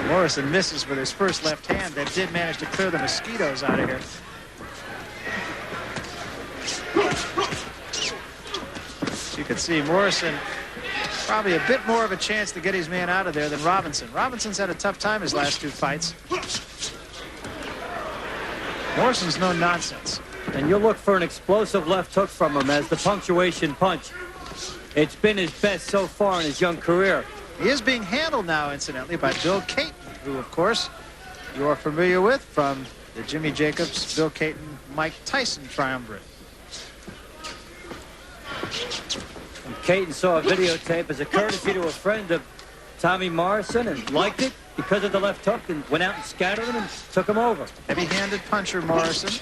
Morrison misses with his first left hand that did manage to clear the mosquitoes out of here. As you can see, Morrison probably a bit more of a chance to get his man out of there than Robinson. Robinson's had a tough time his last two fights. Morrison's no nonsense. And you'll look for an explosive left hook from him as the punctuation punch. It's been his best so far in his young career. He is being handled now, incidentally, by Bill Cayton, who, of course, you are familiar with from the Jimmy Jacobs, Bill Cayton, Mike Tyson triumvirate. And Cayton saw a videotape as a courtesy to a friend of Tommy Morrison and liked it because of the left hook and went out and scattered him and took him over. Heavy-handed puncher, Morrison.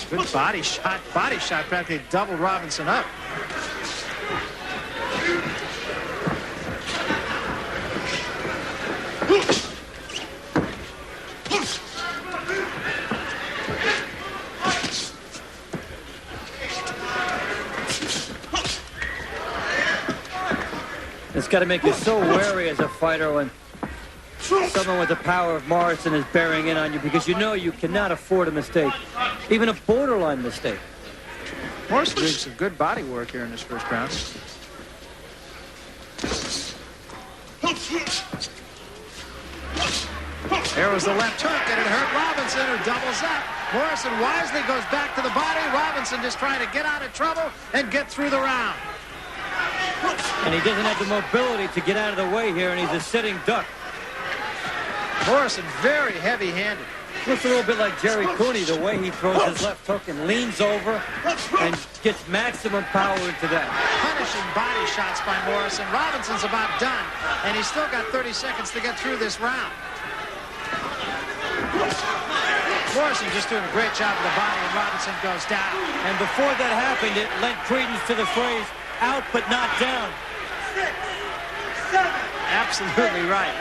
Good body shot. Body shot practically doubled Robinson up. It's got to make you so wary as a fighter when someone with the power of Morrison is bearing in on you, because you know you cannot afford a mistake, even a borderline mistake. Morrison doing some good body work here in this first round. There was the left hook, and it hurt Robinson, who doubles up. Morrison wisely goes back to the body. Robinson just trying to get out of trouble and get through the round. And he doesn't have the mobility to get out of the way here, and he's a sitting duck. Morrison very heavy-handed. Looks a little bit like Jerry Cooney, the way he throws his left hook and leans over and gets maximum power into that. Punishing body shots by Morrison. Robinson's about done, and he's still got 30 seconds to get through this round. Morrison just doing a great job of the body, and Robinson goes down. And before that happened, it lent credence to the phrase, out but not down. 6, 7. Absolutely right.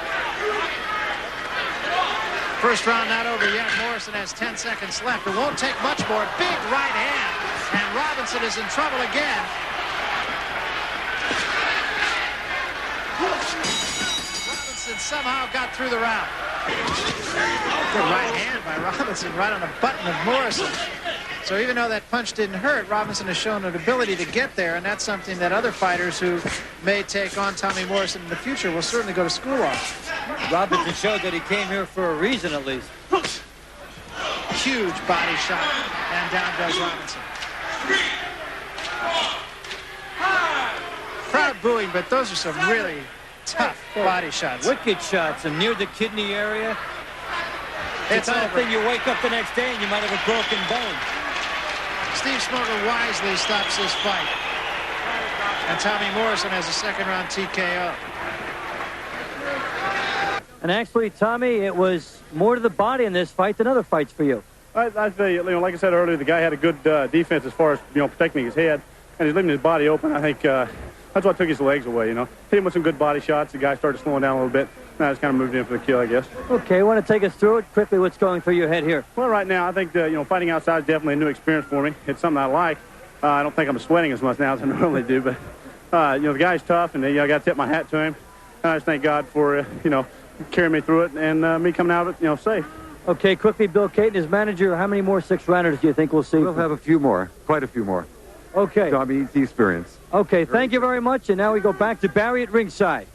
First round not over yet. Morrison has 10 seconds left. It won't take much more. Big right hand. And Robinson is in trouble again. Robinson somehow got through the round. Good right hand by Robinson right on the button of Morrison. So even though that punch didn't hurt, Robinson has shown an ability to get there, and that's something that other fighters who may take on Tommy Morrison in the future will certainly go to school on. Robinson showed that he came here for a reason, at least. Huge body shot, and down goes Robinson. Crowd booing, but those are some really tough body shots. Wicked shots, and near the kidney area. It's the kind of over. thing you wake up the next day and you might have a broken bone. Steve Smoger wisely stops this fight. And Tommy Morrison has a second-round TKO. And actually, Tommy, it was more to the body in this fight than other fights for you. I feel like I said earlier, the guy had a good defense as far as protecting his head, and he's leaving his body open. I think that's what took his legs away. Hit him with some good body shots. The guy started slowing down a little bit. Now it's kind of moved in for the kill, I guess. Okay, want to take us through it quickly? What's going through your head here? Well, right now I think fighting outside is definitely a new experience for me. It's something I like. I don't think I'm sweating as much now as I normally do, but the guy's tough, and I got to tip my hat to him. And I just thank God for carrying me through it and me coming out of it safe. Okay, quickly, Bill Cayton, his manager, how many more six-rounders do you think we'll see? We'll have a few more, quite a few more. Okay. Tommy needs the experience. Okay, thank you very much, and now we go back to Barry at ringside.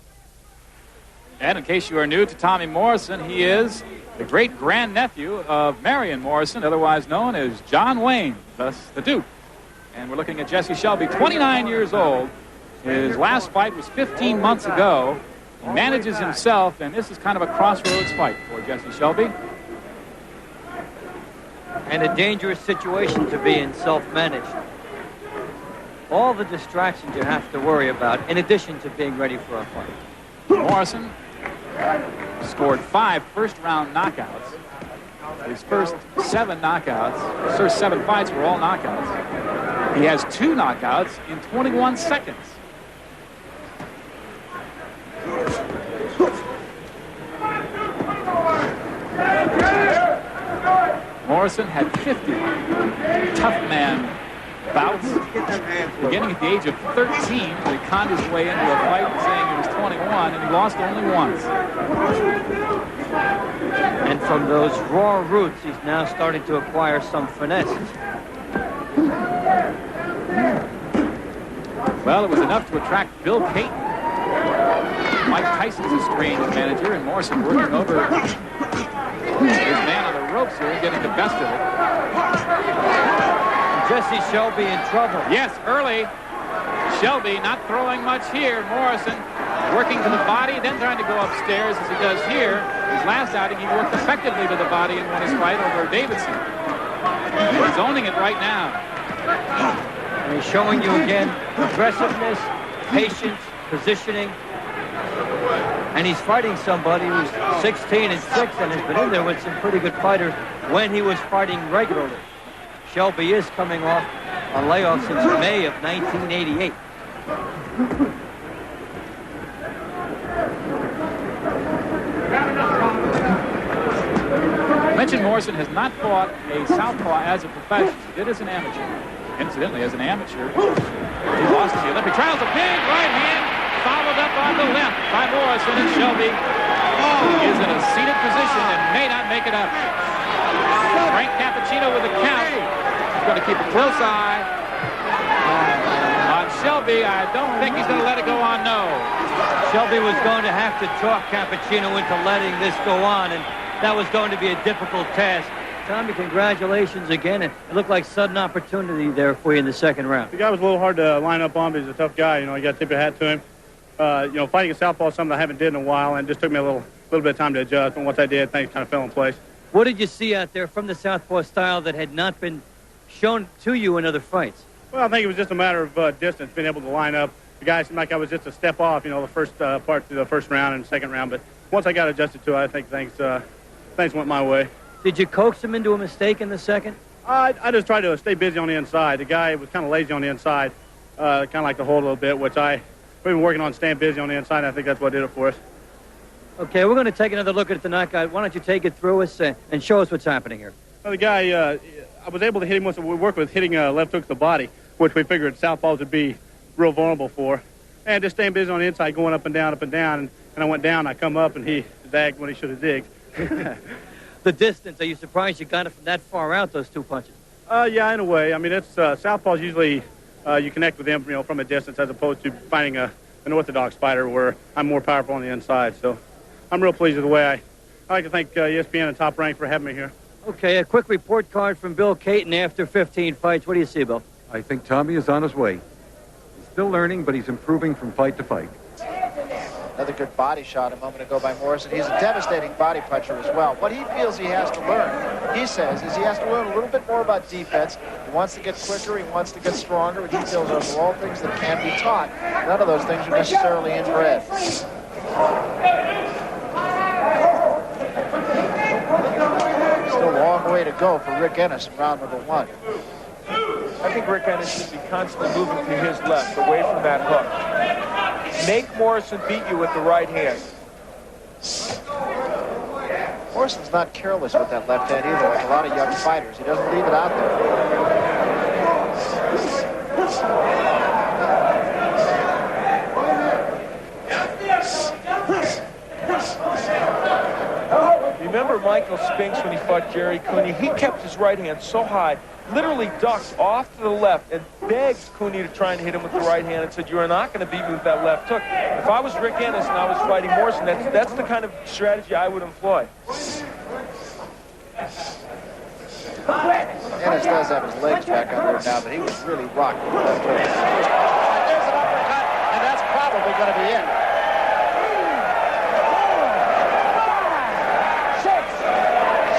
And in case you are new to Tommy Morrison, he is the great-grandnephew of Marion Morrison, otherwise known as John Wayne, thus the Duke. And we're looking at Jesse Shelby, 29 years old. His last fight was 15 months ago. He manages himself, and this is kind of a crossroads fight for Jesse Shelby. And a dangerous situation to be in, self-managed. All the distractions you have to worry about, in addition to being ready for a fight. Morrison scored 5 first-round knockouts. His first 7 knockouts, his first 7 fights were all knockouts. He has 2 knockouts in 21 seconds. Morrison had 50 tough man bouts, beginning at the age of 13, but he conned his way into a fight saying he was 21, and he lost only once. And from those raw roots, he's now starting to acquire some finesse. Well, it was enough to attract Bill Payton, Mike Tyson's estranged manager, and Morrison working over his man on the ropes here and getting the best of it. Jesse Shelby in trouble. Yes, early. Shelby not throwing much here. Morrison working to the body, then trying to go upstairs as he does here. His last outing, he worked effectively to the body and won his fight over Davidson. He's owning it right now. And he's showing you again aggressiveness, patience, positioning. And he's fighting somebody who's 16-6 and has been in there with some pretty good fighters when he was fighting regularly. Shelby is coming off a layoff since May of 1988. I mentioned Morrison has not fought a southpaw as a professional. He did as an amateur. Incidentally, as an amateur, he lost in the Olympic trials. A big right hand followed up on the left by Morrison, and Shelby is in a seated position and may not make it up. Frank Cappuccino with a count. He's going to keep a close eye on Shelby. I don't think he's going to let it go on, no. Shelby was going to have to talk Cappuccino into letting this go on, and that was going to be a difficult task. Tommy, congratulations again. It looked like sudden opportunity there for you in the second round. The guy was a little hard to line up on, but he's a tough guy. You know, you got to tip your hat to him. Fighting a southpaw is something I haven't did in a while, and it just took me a little bit of time to adjust. And once I did, things kind of fell in place. What did you see out there from the southpaw style that had not been shown to you in other fights? Well, I think it was just a matter of distance, being able to line up. The guy seemed like I was just a step off, the first part through the first round and second round. But once I got adjusted to it, I think things went my way. Did you coax him into a mistake in the second? I just tried to stay busy on the inside. The guy was kind of lazy on the inside, kind of like to hold a little bit, which we've been working on staying busy on the inside, and I think that's what did it for us. Okay, we're going to take another look at the knockout. Why don't you take it through us and show us what's happening here? Well, the guy, I was able to hit him once. We worked with hitting left hooks to the body, which we figured southpaws would be real vulnerable for. And just staying busy on the inside, going up and down, and I went down, I come up, and he zagged when he should have zigged. The distance, are you surprised you got it from that far out, those two punches? Yeah, in a way. I mean, it's southpaws usually you connect with them, from a distance, as opposed to finding an orthodox fighter where I'm more powerful on the inside. So I'm real pleased with the way I'd like to thank ESPN and Top Rank for having me here. Okay, a quick report card from Bill Caton after 15 fights. What do you see, Bill? I think Tommy is on his way. He's still learning, but he's improving from fight to fight. Another good body shot a moment ago by Morrison. He's a devastating body puncher as well. What he feels he has to learn, he says, is he has to learn a little bit more about defense. He wants to get quicker. He wants to get stronger. And he feels those are all things that can be taught. None of those things are necessarily inbred. Still a long way to go for Rick Ennis in round number one. I think Rick Ennis should be constantly moving to his left, away from that hook. Make Morrison beat you with the right hand. Morrison's not careless with that left hand either, like a lot of young fighters. He doesn't leave it out there. Remember Michael Spinks when he fought Jerry Cooney? He kept his right hand so high, literally ducked off to the left and begged Cooney to try and hit him with the right hand and said, "You are not going to beat me with that left hook." If I was Rick Ennis and I was fighting Morrison, that's the kind of strategy I would employ. Ennis does have his legs back under him now, but he was really rocked with the left hook. There's an uppercut, and that's probably going to be it.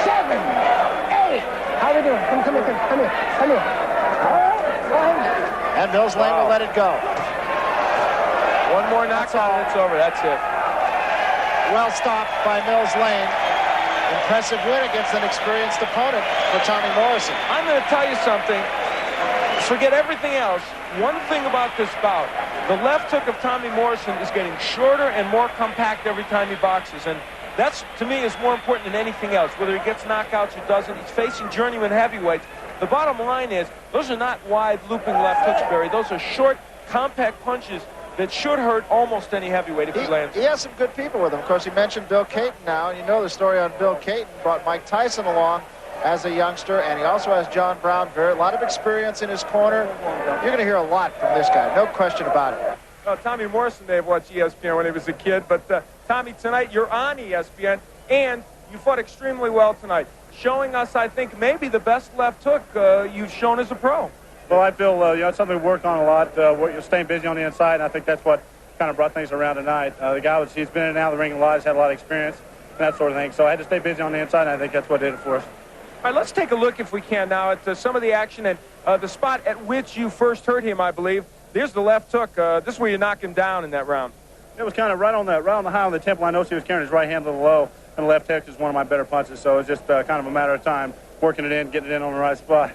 7, 8. How are we doing? Come here. All right. And Mills Lane will let it go. One more knockout and it's over. That's it. Well stopped by Mills Lane. Impressive win against an experienced opponent for Tommy Morrison. I'm going to tell you something. Forget everything else. One thing about this bout, the left hook of Tommy Morrison is getting shorter and more compact every time he boxes. And That's, to me, is more important than anything else, whether he gets knockouts or doesn't. He's facing journeyman heavyweights. The bottom line is, those are not wide looping left hooks, Barry. Those are short, compact punches that should hurt almost any heavyweight if he lands. He has some good people with him. Of course, he mentioned Bill Caton now, and you know the story on Bill Caton. Brought Mike Tyson along as a youngster, and he also has John Brown. A lot of experience in his corner. You're going to hear a lot from this guy, no question about it. Well, Tommy Morrison may have watched ESPN when he was a kid, but Tommy, tonight you're on ESPN, and you fought extremely well tonight, showing us, I think, maybe the best left hook you've shown as a pro. Well, I feel it's something we worked on a lot. You're staying busy on the inside, and I think that's what kind of brought things around tonight. The guy he's been in and out of the ring a lot, he's had a lot of experience, and that sort of thing. So I had to stay busy on the inside, and I think that's what did it for us. All right, let's take a look, if we can, now at some of the action and the spot at which you first hurt him, I believe. There's the left hook. This is where you knock him down in that round. It was kind of right on the high on the temple. I noticed he was carrying his right hand a little low, and the left hook is one of my better punches. So it was just kind of a matter of time, working it in, getting it in on the right spot.